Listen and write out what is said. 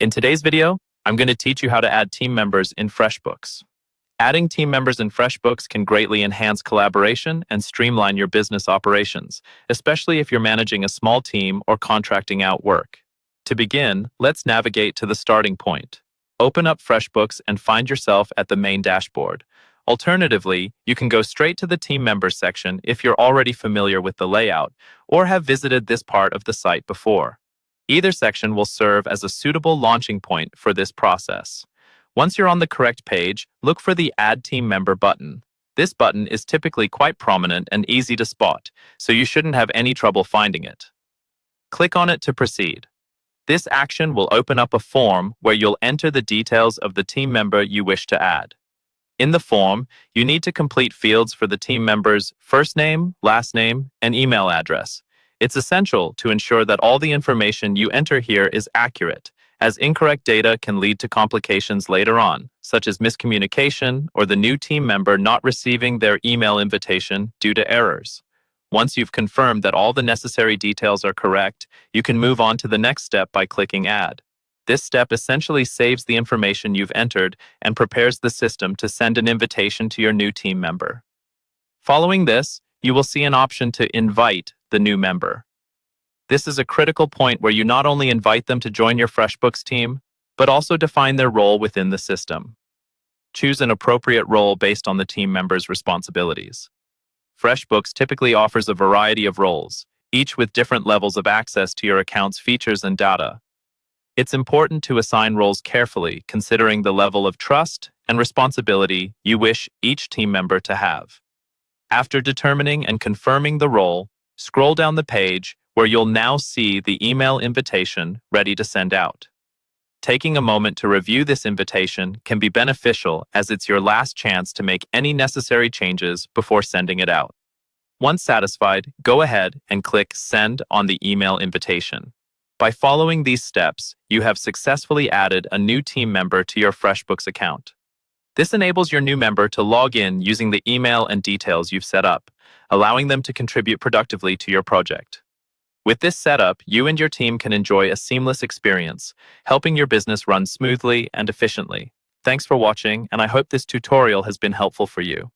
In today's video, I'm going to teach you how to add team members in Freshbooks. Adding team members in Freshbooks can greatly enhance collaboration and streamline your business operations, especially if you're managing a small team or contracting out work. To begin, let's navigate to the starting point. Open up Freshbooks and find yourself at the main dashboard. Alternatively, you can go straight to the Team Members section if you're already familiar with the layout or have visited this part of the site before. Either section will serve as a suitable launching point for this process. Once you're on the correct page, look for the Add Team Member button. This button is typically quite prominent and easy to spot, so you shouldn't have any trouble finding it. Click on it to proceed. This action will open up a form where you'll enter the details of the team member you wish to add. In the form, you need to complete fields for the team member's first name, last name, and email address. It's essential to ensure that all the information you enter here is accurate, as incorrect data can lead to complications later on, such as miscommunication or the new team member not receiving their email invitation due to errors. Once you've confirmed that all the necessary details are correct, you can move on to the next step by clicking Add. This step essentially saves the information you've entered and prepares the system to send an invitation to your new team member. Following this, you will see an option to invite the new member. This is a critical point where you not only invite them to join your Freshbooks team, but also define their role within the system. Choose an appropriate role based on the team member's responsibilities. Freshbooks typically offers a variety of roles, each with different levels of access to your account's features and data. It's important to assign roles carefully, considering the level of trust and responsibility you wish each team member to have. After determining and confirming the role, scroll down the page where you'll now see the email invitation ready to send out. Taking a moment to review this invitation can be beneficial as it's your last chance to make any necessary changes before sending it out. Once satisfied, go ahead and click Send on the email invitation. By following these steps, you have successfully added a new team member to your Freshbooks account. This enables your new member to log in using the email and details you've set up, allowing them to contribute productively to your project. With this setup, you and your team can enjoy a seamless experience, helping your business run smoothly and efficiently. Thanks for watching, and I hope this tutorial has been helpful for you.